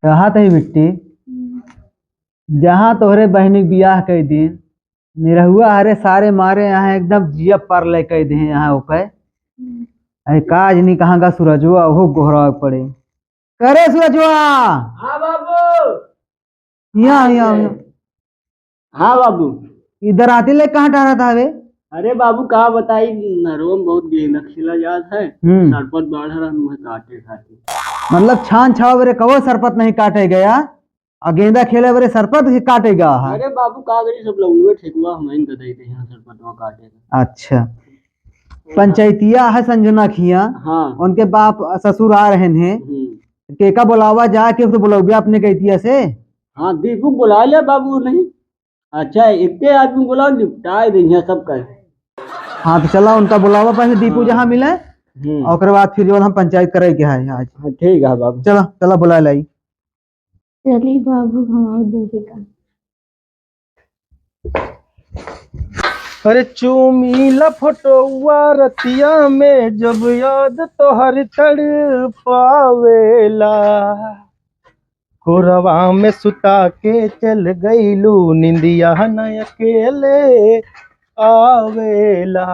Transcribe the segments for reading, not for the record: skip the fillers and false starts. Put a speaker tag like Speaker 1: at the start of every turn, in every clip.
Speaker 1: कहा थे बिट्टी जहाँ तोहरे बहनी बियाह कई दिन निरहुआ हरे सारे मारे यहाँ एकदम जिया पर ले कई दे यहाँ ओके अरे काज नहीं कहाँ का सूरजवा वो गोहरा पड़े करे सूरजवा।
Speaker 2: हाँ बाबू।
Speaker 1: यहाँ यहाँ यहाँ।
Speaker 2: हाँ बाबू।
Speaker 1: इधर आते ले कहाँ टहरा था वे।
Speaker 2: अरे बाबू कहा बताई नरवा में बहुत नक्सीला जात है। सरपत बाढ़ रहा मुझे काटे खाते
Speaker 1: मतलब छान छाव बरे कवो सरपत नहीं काटे गया और गेंदा खेले बरे सरपत ही काटेगा।
Speaker 2: अरे बाबू का गरी सब लोग ठेकुआ हमें गदई थे यहाँ सरपत में काटेगा।
Speaker 1: अच्छा पंचायतिया है संजना खिया।
Speaker 2: हाँ
Speaker 1: उनके बाप ससुर आ रहे हैं केका बुलावा जाके तो बुलाओगे अपने कहतिया से।
Speaker 2: हाँ दीपू बुला लिया बाबू नहीं। अच्छा इतने आदमी बुलाओ निपटाए देंगे सब कर।
Speaker 1: हाँ तो चला उनका बुलावा पहले दीपू जहाँ मिले और बाद फिर जो हम पंचायत करे के है आज।
Speaker 2: हाँ ठीक है बाबू।
Speaker 1: चला चला बुला लाई।
Speaker 3: चली बाबू हमारे देखेगा।
Speaker 4: अरे चूमीला फोटोवा रतिया में जब याद तो हर तड़ पावेला कोरवा में सुता के चल गईलू निंदिया न अकेले आवेला।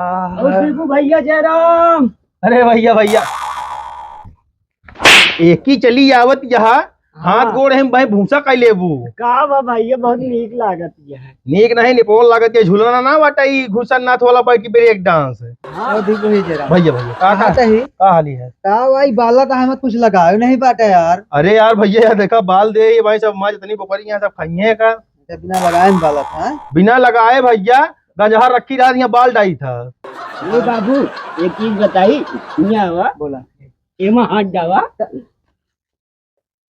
Speaker 2: दीपू भैया जयराम।
Speaker 4: अरे भैया भैया एक ही चली आवत यहाँ हाथ गोड़ हम भाई भूसा कई लेबू
Speaker 2: का बा भैया बहुत नीक लागत है।
Speaker 4: नीक नहीं निपोल लागत है झूलना ना बाटाई घुसन नाथ वाला पर की ब्रेक डांस है।
Speaker 1: हाँ दीपू ही जरा
Speaker 4: भैया भैया
Speaker 1: कहा चाहिए
Speaker 4: का हाली है
Speaker 1: का भाई बाला का हमें कुछ लगाए नहीं बाटा यार।
Speaker 4: अरे यार भैया यार देखा बाल दे ये भाई सब माँ जितनी बकरी यहाँ सब खाइए का
Speaker 1: बिना लगाए बाला था।
Speaker 4: बिना लगाए भैया गजहर रखी रहा यहाँ बाल डाई था।
Speaker 2: ये बाबू एक चीज बताई यहाँ हुआ
Speaker 1: बोला
Speaker 2: एमा हाथ डावा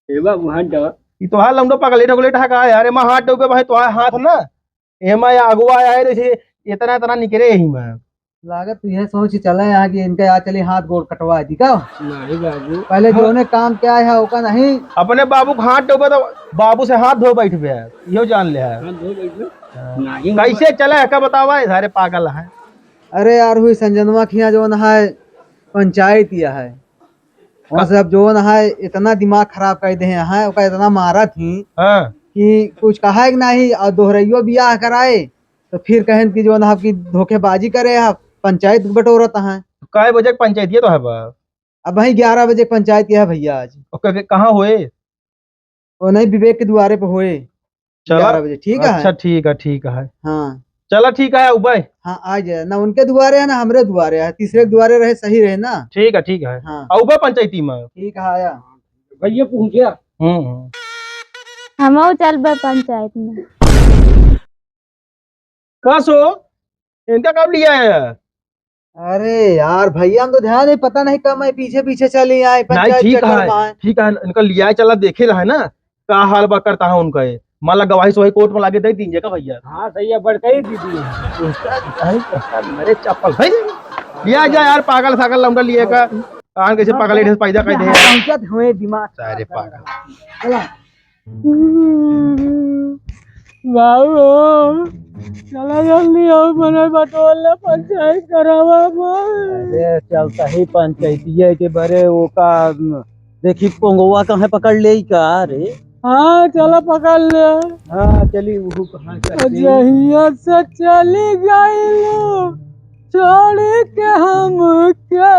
Speaker 2: ए बाबू हाथ डावा
Speaker 4: ये तो हाल लमडो पगले ढगले ढका है यार एमा हाथ डोबे भाई तो हाथ ना एमा या अगुआ आए जैसे इतना इतना निकले ही मैं
Speaker 1: लागत तो यह सोच चले यहाँ की इनका यहाँ चले हाथ गोड़ कटवा दी का
Speaker 2: नहीं बाबू
Speaker 1: पहले जो ने काम किया है ओका नहीं
Speaker 4: अपने बाबू को हाथ डोबे तो बाबू से हाथ धो बैठ गया यो जान ले है
Speaker 2: नहीं
Speaker 4: कैसे चले है का बतावा सारे पागल है।
Speaker 1: अरे यार हुई संजनवा खिया जो न है पंचायत यह है वहाँ से अब जो न है इतना दिमाग खराब कर दे हैं ओका इतना मारा थी
Speaker 4: हाँ
Speaker 1: कि कुछ कहा है कि नहीं और दोहराइयो बियाह कराए तो फिर कहें कि जो न आपकी धोखेबाजी करे आप पंचायत बटोरत है।
Speaker 4: काय बजे पंचायत ये तो है बा
Speaker 1: अब वही 11 बजे पंचायत यह है भैया आज
Speaker 4: कहाँ हुए
Speaker 1: वो नहीं विवेक के द्वारे पे हुए 11 बजे ठीक है।
Speaker 4: अच्छा ठीक है
Speaker 1: हाँ
Speaker 4: चलो ठीक है उबे
Speaker 1: हाँ आ जाए ना उनके द्वारे है ना हमरे द्वारे है तीसरे के द्वारे रहे सही रहे ना।
Speaker 4: ठीक है
Speaker 1: हाँ
Speaker 4: उबे पंचायती में
Speaker 1: ठीक है आया
Speaker 2: भैया पहुंच गया।
Speaker 3: हम चल बे पंचायत में
Speaker 4: कहाँ सो इनका कब लिया है।
Speaker 1: अरे यार भैया हम तो ध्यान नहीं पता नहीं कब मैं पीछे पीछे चली आए
Speaker 4: नहीं ठीक है इनका लिया है चला देखे रहा है ना का हाल बा करता है उनका ये मान ला गवाही सोही कोर्ट में लागे दे दीजिए का भैया।
Speaker 2: हाँ सही है बढ़ गई दीदी
Speaker 4: मेरे चप्पल भाई लिया जा यार पागल सागल लमडा लिए का कान कैसे पागल ड्रेस पैदा कर दे
Speaker 1: पहुंचत हुए दिमाग
Speaker 4: सारे पागल।
Speaker 1: चला
Speaker 2: बाबू चला जल्दी आओ मैंने बटोला पंचायत करावा।
Speaker 1: अरे चलता ही पंचायतिया के बरे वो का देखी पोंगवा कहाँ पकड़ ले का रे।
Speaker 2: हाँ चलो पकड़ ले।
Speaker 1: हाँ चली वो कहाँ
Speaker 2: जहिया से चली गई छोड़ के हम के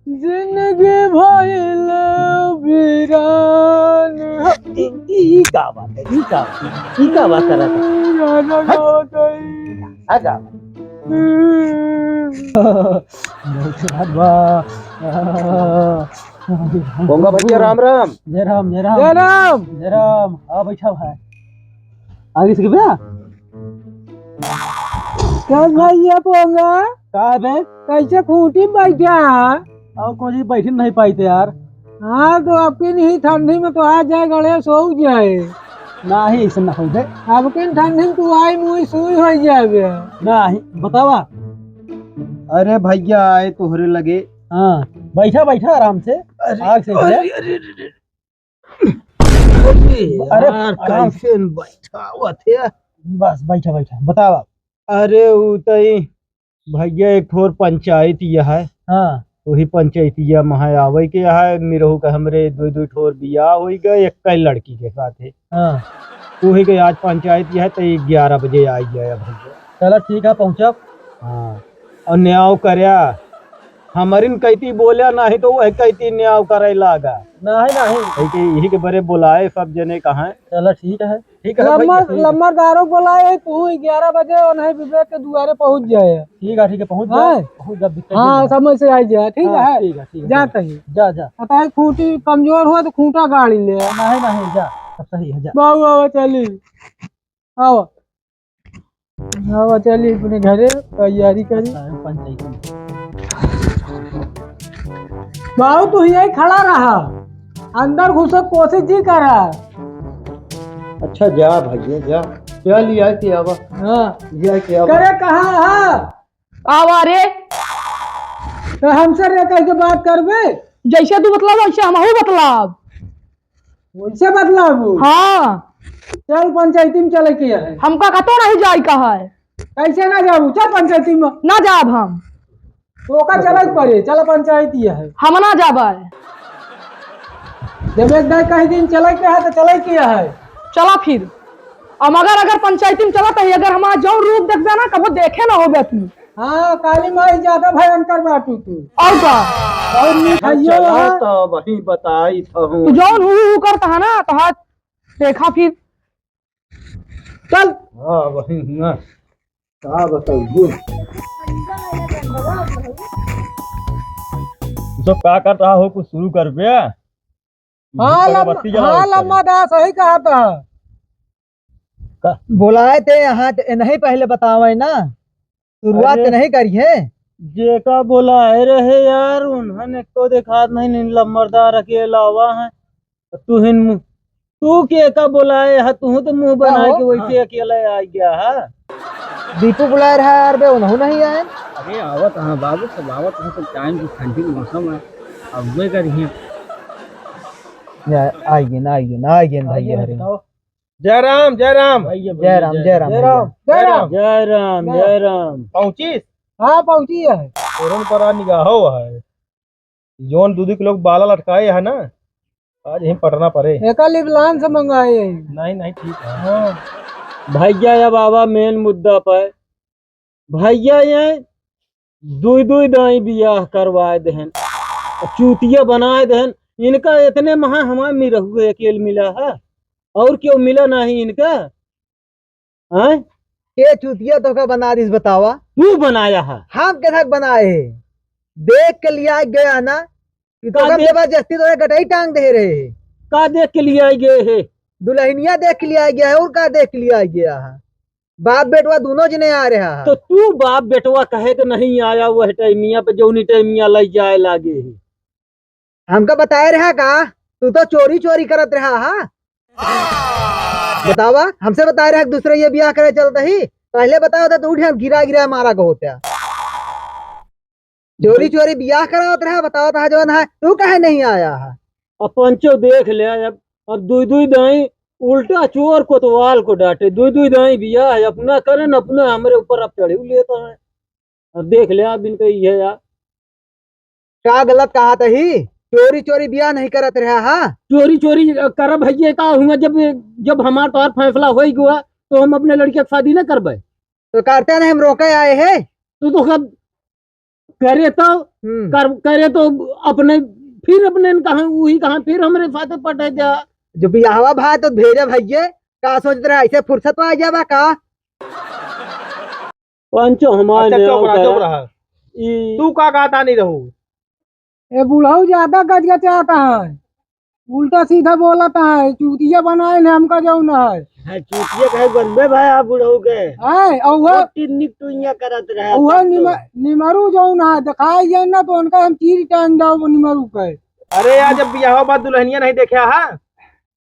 Speaker 2: जिंदगी भइल वीरान।
Speaker 1: ई का बात है ई का बात कर रहा पोंगा भैया राम राम
Speaker 2: जय राम जय राम
Speaker 1: जय राम
Speaker 2: जय राम। हाँ बैठा भाई
Speaker 1: आगे से भैया
Speaker 2: क्या भैया पोंगा
Speaker 1: का है
Speaker 2: कैसे खूंटी बैठा
Speaker 1: और कोई बैठ नहीं पाते यार।
Speaker 2: हाँ तो आपकी नहीं ठंडी में तो आ जाए गले सो जाए
Speaker 1: ना ही ऐसा ना हो दे
Speaker 2: आपकी ठंडी में तू आई मुई सुई हो जाए
Speaker 1: ना ही बतावा। अरे भैया आए तोहरे लगे। हाँ बैठा बैठा आराम से आग से अरे कैसे बैठा हुआ थे बस बैठा बैठा बतावा। अरे वो तो भैया एक ठोर पंचायत यह है। हाँ
Speaker 5: वही पंचायतिया महा आवे के है निरहू का हमरे दो ठोर बियाह होई गए एक कई लड़की के साथ है।
Speaker 1: हाँ
Speaker 5: वही के आज पंचायत है तो 11 बजे आई गया भैया।
Speaker 1: चलो ठीक है पहुँचब।
Speaker 5: हाँ और न्याव करया हमारिन कहती बोलिया नहीं तो वह कहती न्याव करे लागा
Speaker 1: नहीं
Speaker 5: यही के बड़े बुलाए सब जने कहा।
Speaker 1: चलो ठीक है।
Speaker 5: ठीक है
Speaker 1: लम्बरदारों बुलाए तू 11 बजे और नहीं विवेक के दुआरे पहुँच जाए। ठीक है पहुँच जब हाँ समय से आई जाए। ठीक है जा कहीं जा पता खूंटी कमजोर हुआ तो खूंटा गाड़ी ले नहीं जा सब सही है जा बाबू चली आओ चली अपने घरे तैयारी करी पंचायत बाबू तू यही खड़ा रहा अंदर घुसे कोशिश ही करा।
Speaker 5: अच्छा जा भैया जा क्या लिया के आवा।
Speaker 1: हाँ
Speaker 5: लिया के आवा
Speaker 1: करे कहाँ है
Speaker 6: आवा रे
Speaker 1: तो हमसे रे कह के बात करबे
Speaker 6: जैसे तू बतलाव वैसे हमहू बतलाव।
Speaker 1: वैसे बदलाव
Speaker 6: हाँ
Speaker 1: चल पंचायती में चले के है।
Speaker 6: हमका कतो नहीं जाई कहा है
Speaker 1: कैसे ना जाऊ चल पंचायती में
Speaker 6: ना जाब हम
Speaker 1: तो का चले पड़े चल पंचायती है
Speaker 6: हम ना जाबा
Speaker 1: जब एक दाई कहीं दिन चले के है तो चले के है
Speaker 6: चला फिर अब अगर पंचायती में चला तो अगर हमारा जो रूप देख देना कबो देखे ना हो तू।
Speaker 1: हाँ काली माई ज्यादा भयंकर बाटू तू
Speaker 6: और का
Speaker 1: और मिठाइयों है
Speaker 5: तो वही बताई था
Speaker 6: तू जौन हु करता है ना तो हाथ देखा फिर चल।
Speaker 5: हाँ वही ना क्या बताइए तो क्या कर रहा हो कुछ शुरू कर बे।
Speaker 1: हाँ लम्बा दास सही कहा था बुलाए थे यहाँ नहीं पहले बतावे ना शुरुआत नहीं करी है
Speaker 5: जेका बुलाए रहे यार उन्होंने तो देखा नहीं लम्बरदार अकेला हुआ है तू के का बुलाए है तू तो मुंह बना के वैसे अकेला आ गया है।
Speaker 1: दीपू बुलाए रहा यार बे उन्होंने नहीं आए।
Speaker 2: अरे आवत हाँ बाबू सब आवत है तो टाइम की ठंडी का मौसम है अब वे करिए
Speaker 1: आइए ना भैया हरे
Speaker 4: जय राम
Speaker 1: जय राम
Speaker 4: पहुंची
Speaker 1: हाँ पहुंची है
Speaker 4: तुरंत पर निगाहो है जोन दूध के लोग बाला लटकाए है ना आज यहीं पटना पड़े
Speaker 1: एक लिबलान से मंगाए
Speaker 4: नहीं ठीक है।
Speaker 5: हाँ भैया या बाबा मेन मुद्दा पर भैया ये दुई दाई बियाह करवाए दहन चूतिया बनाए दहन इनका इतने महा हमारे मिरहू अकेले मिला है और क्यों मिला नहीं इनका है
Speaker 1: के चूतिया तो का बना दिस बतावा
Speaker 5: तू बनाया है
Speaker 1: हम के थक बनाए देख के लिया गया ना कि तो का जबरदस्ती तो गटाई टांग दे रहे
Speaker 5: का देख के लिए आई गए है
Speaker 1: दुल्हनिया देख के लिया गया है और का देख के लिया गया है बाप बेटवा दोनों जने आ रहा है
Speaker 5: तो तू बाप बेटवा कहे तो नहीं आया वह टाइमिया पे जो टाइमिया लग जाए लागे है
Speaker 1: हमका बताए रहा का तू तो चोरी करत रहा हा बतावा हमसे बता रहा दूसरे ये ब्याह करे चलता ही पहले बताओ तो उठे गिरा मारा को होता चोरी ब्याह करा होता रहा बताओ था जो है तू कहे नहीं आया है
Speaker 5: अब पंचो देख ले अब दुई दाई उल्टा चोर कोतवाल को डांटे दुई दाई बिया है अपना करे न अपना हमारे ऊपर अब चढ़े लेता है अब देख ले अब इनका ये यार
Speaker 1: क्या गलत कहा था ही चोरी ब्याह नहीं करत रहा हा
Speaker 5: चोरी कर भैया का हुआ जब हमारा तो फैसला हो गया तो हम अपने लड़के की शादी न करबे
Speaker 1: तो करते नहीं हम रोके आए हैं
Speaker 5: तो कब करे तो अपने फिर अपने कहा फिर हमारे साथ पटे जा
Speaker 1: जो बियाहवा भाई तो भेजा भैया का सोच रहा ऐसे फुर्सत आ जावा का
Speaker 5: पंचो हमारे
Speaker 4: तू का कहता नहीं रहू
Speaker 1: ये बुढ़ाऊ ज्यादा गज आता है उल्टा सीधा बोलता है चूतिया बनाए ने हमका जो ना है
Speaker 5: चूतिया कहे बनबे भाई आप बुढ़ऊ के
Speaker 1: है और वो
Speaker 5: टिन्नी टुइया करत रहे
Speaker 1: वो निमरू जो ना दिखाई जाए ना तो उनका हम चीर टांग जाओ वो निमरू के।
Speaker 4: अरे यार जब बियाह बाद दुल्हनिया नहीं देखा है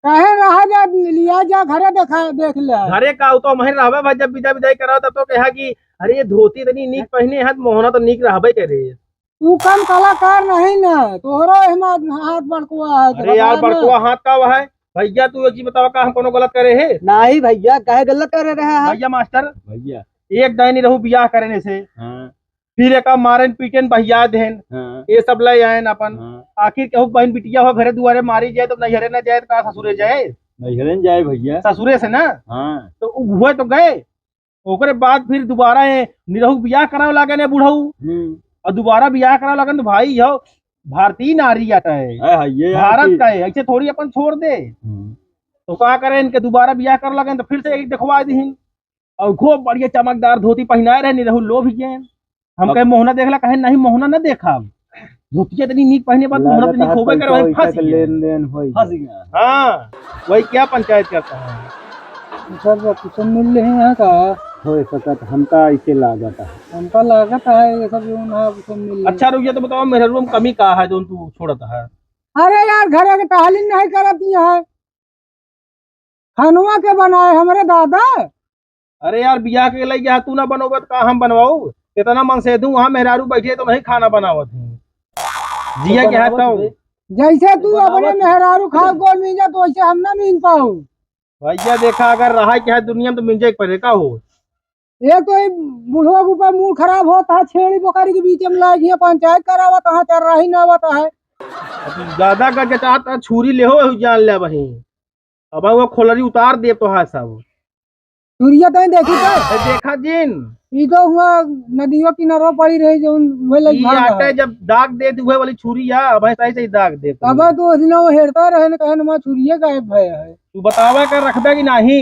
Speaker 1: कहे रहा जा लिया जा घरे देख ले
Speaker 4: घरे का तो महर रहबे भाई जब विदाई कराओ तब तो कहा कि अरे ये धोती इतनी नीक पहने है मोहना तो नीक रहबे करे
Speaker 1: तू कम कलाकार नहीं ना तोहरा हाथ बड़कुआ है।
Speaker 4: अरे यार बड़कुआ हाथ का हुआ है भैया तू ये चीज बताओ का हम कोनो गलत करे है
Speaker 1: नहीं भैया कहे गलत कर रहे हैं
Speaker 4: भैया मास्टर भैया एक दाई नहीं रहू बियाह करने से फिर एक मारन पीटन बहिया देन
Speaker 5: हाँ,
Speaker 4: ये सब ले आयन अपन
Speaker 5: हाँ।
Speaker 4: आखिर केहू बहन बिटिया हो घरे दुआरे मारी जाए तो नैहरे न जाए तो का ससुरे जाए
Speaker 5: नैहरन जाए भैया।
Speaker 4: ससुरे से ना
Speaker 5: हाँ,
Speaker 4: तो हुए तो गए ओकरे बाद फिर दोबारा ये निरहू बियाह करावे लागे ने बुढ़ऊ और दोबारा बियाह करावे लागे तो भाई यो भारतीय नारी आता है
Speaker 5: ये
Speaker 4: भारत का है ऐसे थोड़ी अपन छोड़ दे तो का करे इनके दोबारा बियाह कर लगे तो फिर से एक दिखवा दीन और खूब बढ़िया चमकदार धोती पहनाए रहे निरहू लोभ गए हम कहे मोहना देखला कहे नहीं मोहना न देखा धोतिया इतनी नीक पहने बाद मोहना तो नहीं खोबे करे वही फंस गया
Speaker 5: लेन देन हो
Speaker 4: फंस गया हाँ वही क्या पंचायत करता है
Speaker 5: सब कुछ मिल रहे हैं का हो सकत हमका ऐसे लागत है हमका लागत है ये सब जो ना कुछ मिल
Speaker 4: अच्छा रुकिए तो बताओ मेरे रूम कमी का है जो तू छोड़ता है
Speaker 6: अरे यार घरे के टहलिन नहीं करती है खानुआ के बनाए हमारे दादा।
Speaker 4: अरे यार बियाह के लिए गया तू ना बनोगे तो का हम बनवाऊ कितना मन से दूं वहां मेहरारू बैठे तो नहीं खाना बनावत है जिया के हाथ तो
Speaker 6: जैसे तू अपने मेहरारू खा गोल मिल जा तो वैसे हम ना मिल पाऊ।
Speaker 4: भैया देखा अगर रहा क्या है दुनिया में तो मिल जाए पड़े का हो
Speaker 6: ये तो बुढ़वा के ऊपर मूड खराब होता है छेड़ी बोकारी के बीच में लाग गया पंचायत करावत है चल रही ना होता है
Speaker 4: ज्यादा कर चाहता छुरी ले हो जान ले वही अब वो खोलरी उतार दे तो हाथ सब
Speaker 6: सूर्य तो देखी तो
Speaker 4: देखा जिन
Speaker 6: ई तो हुआ नदियों किनारों पड़ी रही जो वही लग
Speaker 4: ये आटे जब दाग दे हुए वाली छुरी या अब ऐसा ही दाग दे
Speaker 6: तब तो उसने वो हेरता रहे न कहे ना छुरिये गायब है
Speaker 4: तू बतावा कर रखबे कि नहीं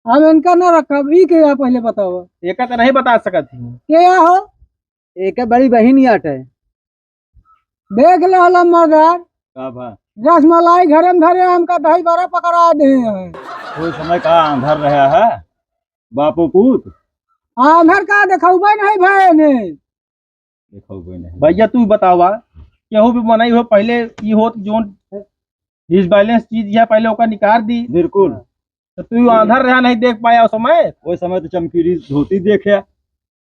Speaker 6: हम इनका ना रखब ई के पहले बताओ
Speaker 4: एक तो नहीं बता सकत थी
Speaker 6: क्या हो
Speaker 1: एक बड़ी बहन ही आटे
Speaker 6: देख ले हला मगर
Speaker 5: का भा
Speaker 6: रसमलाई घरे में धरे हमका दही बड़ा पकड़ा दे हैं
Speaker 5: कोई समय का अंधर रहा है बापू पूत
Speaker 6: आधर का देखौबे नहीं भाई ने
Speaker 5: देखो कोई नहीं
Speaker 4: भैया तू बतावा केहू भी मनाई हो पहले ये हो जोन डिसबैलेंस चीज है पहले ओका निकाल दी
Speaker 5: बिल्कुल
Speaker 4: तो तू आंधर रहा नहीं देख पाया उस समय
Speaker 5: वो समय तो चमकीली धोती देखे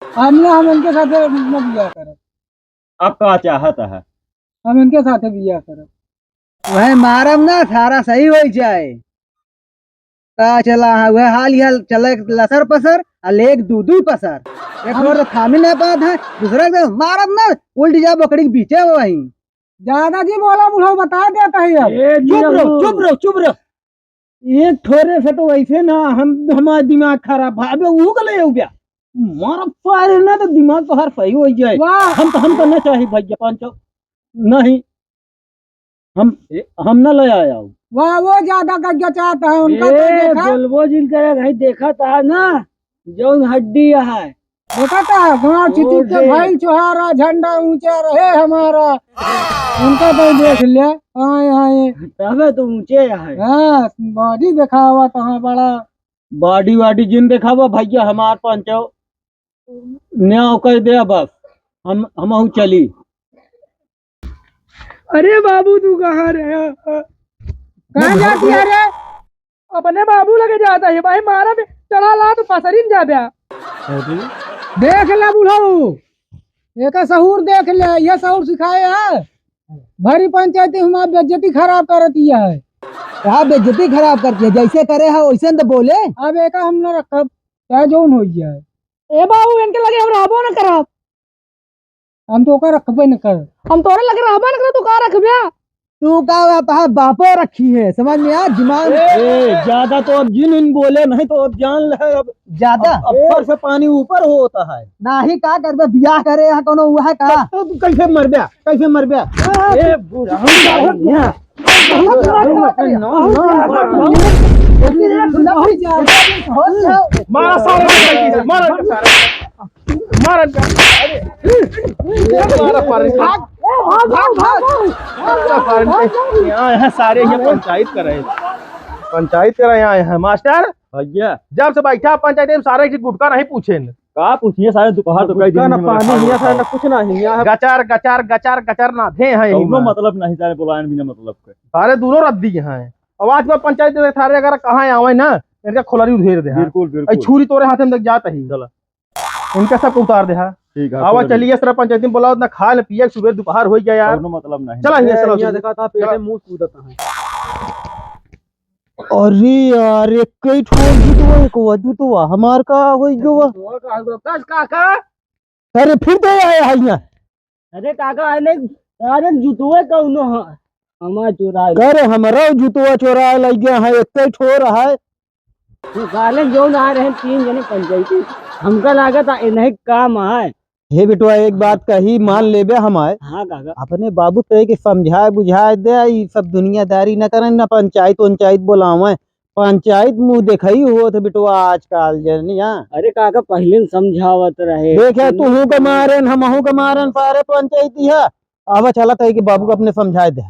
Speaker 6: हमने हम इनके साथ न बिया करब
Speaker 5: अब का चाहत है
Speaker 6: हम इनके साथ बिया करब
Speaker 1: वह मारम ना सारा सही हो जाए का चला वह हाल ही चले लसर पसर और एक दूधू पसर एक और थामी नहीं पाता है दूसरा एकदम मारम ना उल्टी जा बकरी के पीछे वो वही
Speaker 6: ज्यादा जी बोला बुढ़ो बता देता है अब
Speaker 5: चुप रहो
Speaker 6: एक थोड़े से तो वैसे ना हम हमारा दिमाग खराब भावे वो गले हो गया
Speaker 5: मारा पारे ना तो दिमाग तो हर सही हो जाए
Speaker 6: वाह
Speaker 5: हम तो न चाहिए भैया पांचो नहीं हम न ले आया हूँ
Speaker 6: वाह वो ज्यादा का चाहता है उनका तो देखा
Speaker 5: बोलबो जिन करे भाई देखा था ना जो हड्डी है
Speaker 6: देखा था गाँव चिचित के भाई चुहारा झंडा ऊंचा रहे हमारा उनका तो देख ले आए आए
Speaker 5: तबे तो ऊंचे है
Speaker 6: हाँ बॉडी देखा हुआ तो बड़ा
Speaker 5: बॉडी वाडी जिन देखा हुआ भैया हमार पांचो न्याव कर दे बस हम चली
Speaker 6: अरे बाबू तू कहाँ रहे कहाँ जाती है रे अपने बाबू लगे जाता है भाई मारा भी चला ला तो पसरिन जा बया देख ले बुढ़ाऊ एक सहूर देख ले ये सहूर सिखाए है भरी पंचायती हमारी बेइज्जती खराब करती है
Speaker 1: क्या बेइज्जती खराब करती है जैसे करे है वैसे तो बोले
Speaker 6: अब एक हम न रखब चाहे जोन हो जाए ए बाबू इनके लगे हम रहबो न करब हम तो ओकर रखबे न कर हम तोरे लगे रहबो न कर तू का रखबे
Speaker 1: तू का बापो रखी है समझ में आ दिमाग
Speaker 5: ज्यादा तो अब जिन बोले नहीं तो अब जान ले अब
Speaker 1: ज्यादा
Speaker 5: ऊपर से पानी ऊपर होता है
Speaker 1: ना ही का करबे बियाह करे है कोनो हुआ है का
Speaker 5: तो तू कैसे मर गया ए बुढ़ा
Speaker 4: मारा सारे मारा यहाँ सारे यहाँ पंचायत कर रहे पंचायत कर रहे हैं मास्टर
Speaker 5: भैया
Speaker 4: जब से बैठा पंचायत में सारे गुटका नहीं पूछे
Speaker 5: का पूछिए सारे दोपहर तो कई दिन
Speaker 4: ना पानी नहीं था ना कुछ नहीं गचार गचार गचार गचार ना थे हैं
Speaker 5: दोनों मतलब नहीं सारे बुलाने बिना मतलब के
Speaker 4: सारे दोनों रद्दी हैं आवाज में पंचायत में सारे अगर कहाँ आवे ना इनका खोलरी उधेर दे
Speaker 5: बिल्कुल
Speaker 4: छुरी तोरे हाथ में जाता ही चला इनका सब उतार दे
Speaker 5: ठीक है
Speaker 4: आवा चलिए सर पंचायत में बोला ना खा ले पिए सुबह दोपहर हो गया यार
Speaker 5: मतलब नहीं
Speaker 4: चला चलो
Speaker 5: देखा था पेटे मुंह सूदता है अरे यार एक कई ठोक दी तो एक वजू तो हमार का होई जो
Speaker 4: काका
Speaker 5: अरे फिर तो आए है यहाँ।
Speaker 2: अरे काका अरे जुतुए कौनो हमार चुराए
Speaker 5: अरे हमारा जूतवा चोरा लग गया है, एक ठोर है।
Speaker 2: तो काले जो ना रहे 3 जने पंचायती हमका लागत इन्हें काम आए।
Speaker 5: हे बेटवा एक बात कही मान लेबे हमारे,
Speaker 2: हाँ काका
Speaker 5: अपने बाबू कहे कि समझाए बुझाए दे, ई सब दुनियादारी न करें, ना पंचायत बुलावे। पंचायत मुंह देखई हो थे बेटवा आजकल जनिया।
Speaker 2: अरे काका पहले समझावत रहे
Speaker 5: देखे तू के मारन हमहू के मारन सारे पंचायती है। अब चला कही कि बाबू को अपने समझाए दे।